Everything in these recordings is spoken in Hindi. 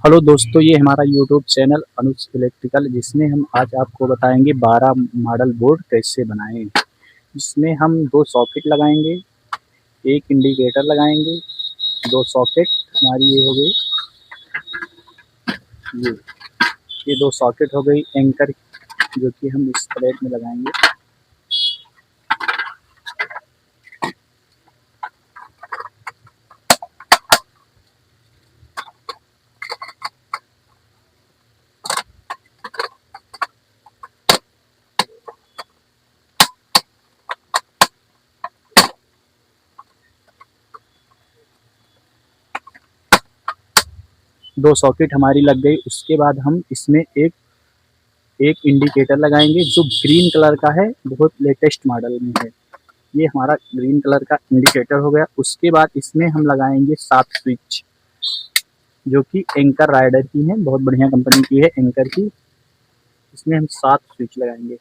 हेलो दोस्तों, ये हमारा यूट्यूब चैनल अनुज इलेक्ट्रिकल, जिसमें हम आज आपको बताएंगे 12 मॉडल बोर्ड कैसे बनाएं। जिसमें हम 2 सॉकेट लगाएंगे, एक इंडिकेटर लगाएंगे। 2 सॉकेट हमारी ये हो गई, ये ये 2 सॉकेट हो गई एंकर, जो कि हम इस प्लेट में लगाएंगे। 2 सॉकेट हमारी लग गई। उसके बाद हम इसमें एक एक इंडिकेटर लगाएंगे जो ग्रीन कलर का है, बहुत लेटेस्ट मॉडल में है। ये हमारा ग्रीन कलर का इंडिकेटर हो गया। उसके बाद इसमें हम लगाएंगे 7 स्विच, जो कि एंकर राइडर की है, बहुत बढ़िया कंपनी की है एंकर की। इसमें हम 7 स्विच लगाएंगे।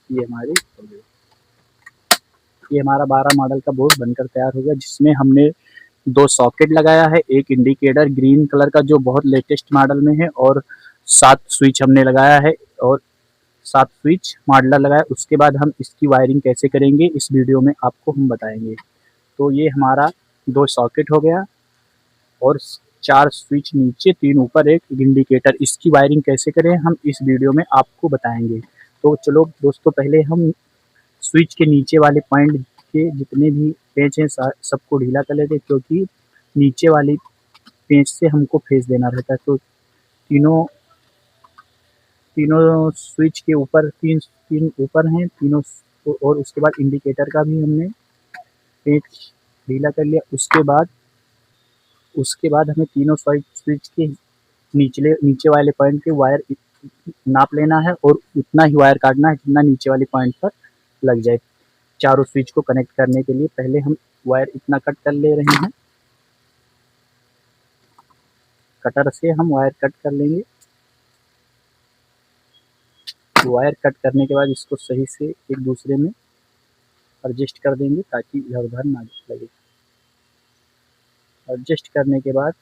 ये हमारी हो गई। ये हमारा 12 मॉडल का बोर्ड बनकर तैयार हो गया, जिसमें हमने 2 सॉकेट लगाया है, एक इंडिकेटर ग्रीन कलर का जो बहुत लेटेस्ट मॉडल में है, और 7 स्विच हमने लगाया है, और 7 स्विच मॉडलर लगाया। उसके बाद हम इसकी वायरिंग कैसे करेंगे इस वीडियो में आपको हम बताएंगे। तो ये हमारा 2 सॉकेट हो गया, और 4 स्विच नीचे, 3 ऊपर, एक इंडिकेटर। इसकी वायरिंग कैसे करें हम इस वीडियो में आपको बताएंगे। तो चलो दोस्तों, पहले हम स्विच के नीचे वाले पॉइंट के जितने भी पेंच हैं सबको ढीला कर लेते हैं, क्योंकि नीचे वाली पेंच से हमको फेस देना रहता है। तो तीनों तीनों स्विच के ऊपर तीन ऊपर हैं तीनों, और उसके बाद इंडिकेटर का भी हमने पेंच ढीला कर लिया। उसके बाद हमें तीनों स्विच के निचले नीचे वाले पॉइंट के वायर नाप लेना है, और उतना ही वायर काटना है जितना नीचे वाले पॉइंट पर लग जाए। चारों स्विच को कनेक्ट करने के लिए पहले हम वायर इतना कट कर ले रहे हैं। कटर से हम वायर कट कर लेंगे। वायर कट करने के बाद इसको सही से एक दूसरे में एडजस्ट कर देंगे, ताकि इधर उधर ना लगे। एडजस्ट करने के बाद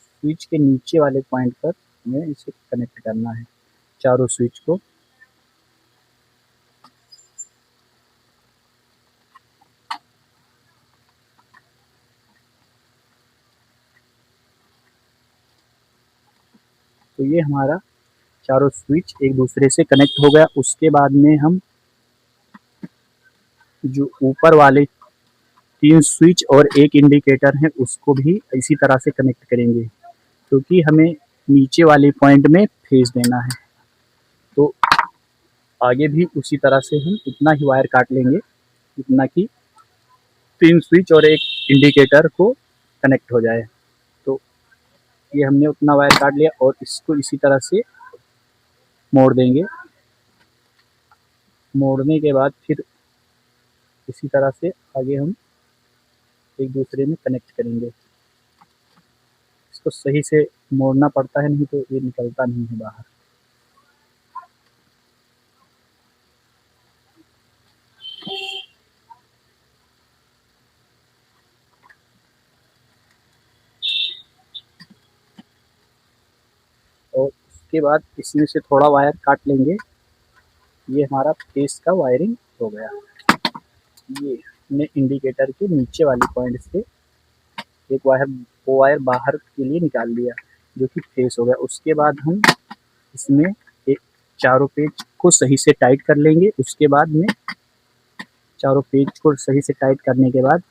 स्विच के नीचे वाले पॉइंट पर हमें इसे कनेक्ट करना है, चारों स्विच को। तो ये हमारा चारों स्विच एक दूसरे से कनेक्ट हो गया। उसके बाद में हम जो ऊपर वाले 3 स्विच और एक इंडिकेटर है, उसको भी इसी तरह से कनेक्ट करेंगे, क्योंकि हमें नीचे वाले पॉइंट में फेस देना है। तो आगे भी उसी तरह से हम इतना ही वायर काट लेंगे, इतना कि 3 स्विच और एक इंडिकेटर को कनेक्ट हो जाए। तो ये हमने उतना वायर काट लिया, और इसको इसी तरह से मोड़ देंगे। मोड़ने के बाद फिर इसी तरह से आगे हम एक दूसरे में कनेक्ट करेंगे। इसको सही से मोड़ना पड़ता है, नहीं तो ये निकलता नहीं है बाहर। और उसके बाद इसमें से थोड़ा वायर काट लेंगे। ये हमारा फेस का वायरिंग हो गया। ये हमने इंडिकेटर के नीचे वाली पॉइंट से एक वायर, वो वायर बाहर के लिए निकाल लिया, जो कि फेस हो गया। उसके बाद हम इसमें एक चारों पेज को सही से टाइट कर लेंगे। उसके बाद में चारों पेज को सही से टाइट करने के बाद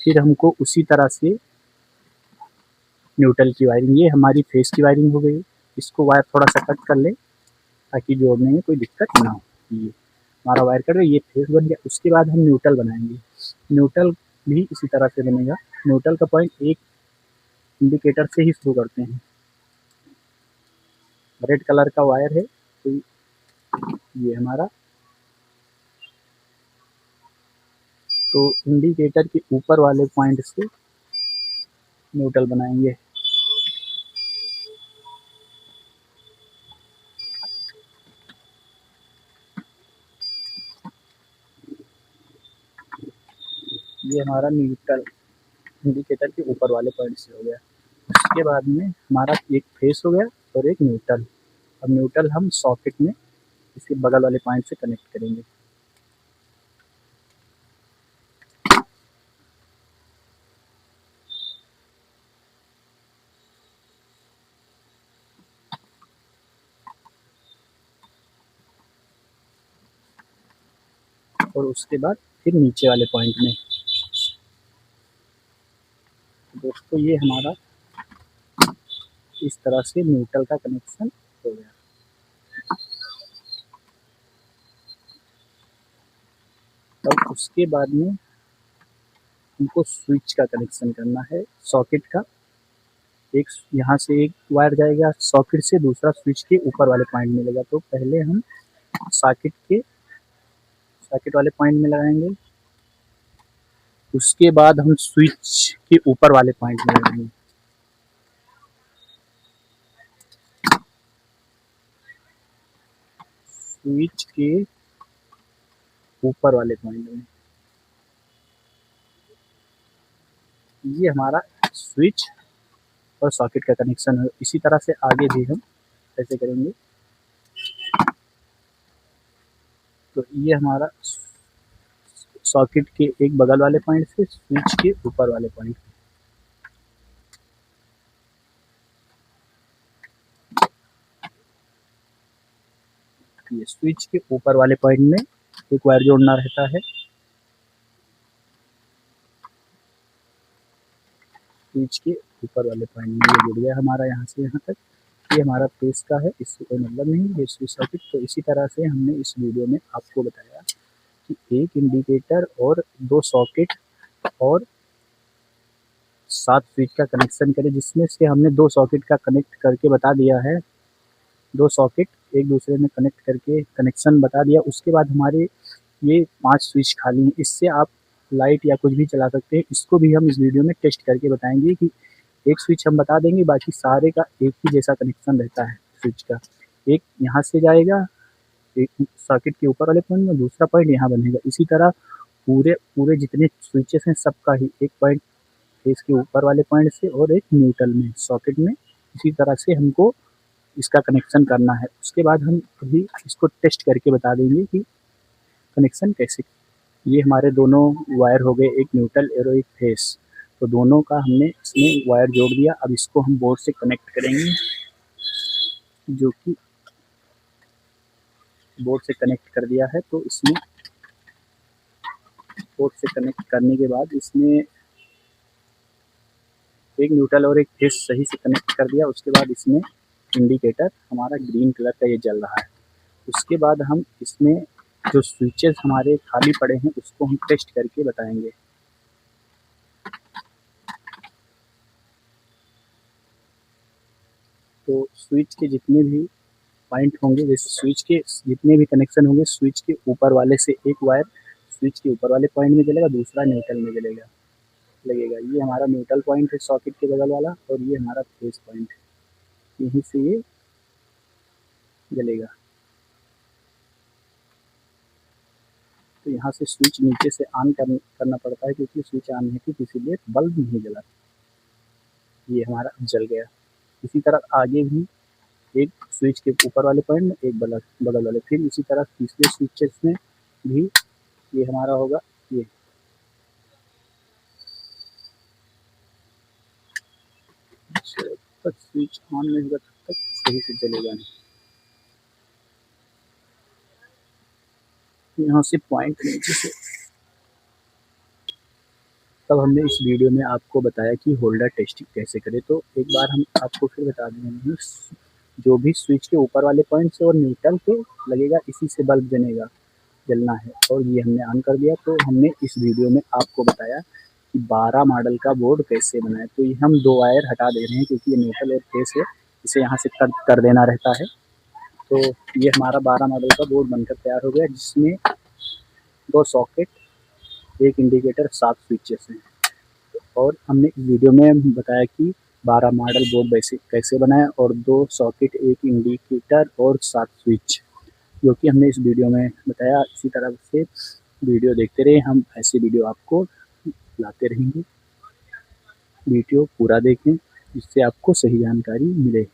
फिर हमको उसी तरह से न्यूट्रल की वायरिंग, ये हमारी फेस की वायरिंग हो गई। इसको वायर थोड़ा सा कट कर ले, ताकि जोड़ने में कोई दिक्कत ना हो। ये हमारा वायर कट गया, ये फेस बन गया। उसके बाद हम न्यूट्रल बनाएंगे। न्यूट्रल भी इसी तरह से बनेगा। न्यूट्रल का पॉइंट एक इंडिकेटर से ही शुरू करते हैं। रेड कलर का वायर है। तो ये हमारा, तो इंडिकेटर के ऊपर वाले पॉइंट से न्यूट्रल बनाएंगे। ये हमारा न्यूट्रल इंडिकेटर के ऊपर वाले पॉइंट से हो गया। उसके बाद में हमारा एक फेस हो गया और एक न्यूट्रल। अब न्यूट्रल हम सॉकेट में इसके बगल वाले पॉइंट से कनेक्ट करेंगे। और उसके बाद फिर नीचे वाले पॉइंट में। दोस्तों ये हमारा इस तरह से न्यूट्रल का कनेक्शन हो गया। अब उसके बाद में हमको स्विच का कनेक्शन करना है सॉकेट का। एक यहाँ से एक वायर जाएगा सॉकेट से, दूसरा स्विच के ऊपर वाले पॉइंट में मिलेगा। तो पहले हम सॉकेट वाले पॉइंट में लगाएंगे, उसके बाद हम स्विच के ऊपर वाले पॉइंट में लगाएंगे। स्विच के ऊपर वाले पॉइंट में। ये हमारा स्विच और सॉकेट का कनेक्शन है। इसी तरह से आगे भी हम ऐसे करेंगे। तो ये हमारा सॉकेट के एक बगल वाले पॉइंट से स्विच के ऊपर वाले पॉइंट। ये स्विच के ऊपर वाले पॉइंट में एक वायर जोड़ना रहता है। स्विच के ऊपर वाले पॉइंट में ये जुड़ गया हमारा यहाँ से यहाँ तक। ये हमारा फेस का है, इससे कोई मतलब नहीं, ये स्विच सॉकेट। तो इसी तरह से हमने इस वीडियो में आपको बताया कि एक इंडिकेटर और 2 सॉकेट और 7 स्विच का कनेक्शन करें, जिसमें से हमने 2 सॉकेट का कनेक्ट करके बता दिया है। 2 सॉकेट एक दूसरे में कनेक्ट करके कनेक्शन बता दिया। उसके बाद हमारे ये 5 स्विच खाली हैं। इससे आप लाइट या कुछ भी चला सकते हैं। इसको भी हम इस वीडियो में टेस्ट करके बताएंगे कि एक स्विच हम बता देंगे, बाकी सारे का एक ही जैसा कनेक्शन रहता है स्विच का। एक यहाँ से जाएगा एक सॉकेट के ऊपर वाले पॉइंट में, दूसरा पॉइंट यहाँ बनेगा। इसी तरह पूरे पूरे जितने स्विचेस हैं सबका ही एक पॉइंट फेस के ऊपर वाले पॉइंट से और एक न्यूट्रल में सॉकेट में। इसी तरह से हमको इसका कनेक्शन करना है। उसके बाद हम अभी इसको टेस्ट करके बता देंगे कि कनेक्शन कैसे। ये हमारे दोनों वायर हो गए, एक न्यूट्रल और एक फेस। तो दोनों का हमने इसमें वायर जोड़ दिया। अब इसको हम बोर्ड से कनेक्ट करेंगे, जो कि बोर्ड से कनेक्ट कर दिया है। तो इसमें बोर्ड से कनेक्ट करने के बाद इसमें एक न्यूट्रल और एक फेस सही से कनेक्ट कर दिया। उसके बाद इसमें इंडिकेटर हमारा ग्रीन कलर का ये जल रहा है। उसके बाद हम इसमें जो स्विचेस हमारे खाली पड़े हैं उसको हम टेस्ट करके बताएंगे। तो स्विच के जितने भी पॉइंट होंगे, जैसे स्विच के जितने भी कनेक्शन होंगे, स्विच के ऊपर वाले से एक वायर स्विच के ऊपर वाले पॉइंट में जलेगा, दूसरा न्यूट्रल में जलेगा लगेगा। ये हमारा न्यूट्रल पॉइंट है सॉकेट के बगल वाला, और ये हमारा फेस पॉइंट है, यहीं से ये जलेगा। तो यहाँ से स्विच नीचे से ऑन करना पड़ता है, क्योंकि स्विच ऑन नहीं थी, इसीलिए बल्ब नहीं जला। ये हमारा जल गया। इसी तरह आगे भी एक स्विच के ऊपर वाले पॉइंट में, एक बगल वाले, फिर इसी तरह तीसरे स्विचेस में भी ये हमारा होगा। ये जब तक स्विच ऑन नहीं होगा तब तक सही से जलेगा नहीं। यहाँ से पॉइंट नीचे से। तब हमने इस वीडियो में आपको बताया कि होल्डर टेस्टिंग कैसे करें। तो एक बार हम आपको फिर बता देंगे, जो भी स्विच के ऊपर वाले पॉइंट से और न्यूट्रल पे लगेगा, इसी से बल्ब जलना है। और ये हमने ऑन कर दिया। तो हमने इस वीडियो में आपको बताया कि 12 मॉडल का बोर्ड कैसे बनाएं। तो ये हम 2 वायर हटा दे रहे हैं, क्योंकि ये न्यूट्रल और फेस है, इसे यहाँ से कट कर देना रहता है। तो ये हमारा 12 मॉडल का बोर्ड बनकर तैयार हो गया, जिसमें 2 सॉकेट, 1 इंडिकेटर, 7 स्विचेस हैं। और हमने इस वीडियो में बताया कि 12 मॉडल बोर्ड कैसे बनाएं और 2 सॉकेट, 1 इंडिकेटर और 7 स्विच, जो कि हमने इस वीडियो में बताया। इसी तरह से वीडियो देखते रहिए, हम ऐसे वीडियो आपको लाते रहेंगे। वीडियो पूरा देखें जिससे आपको सही जानकारी मिले।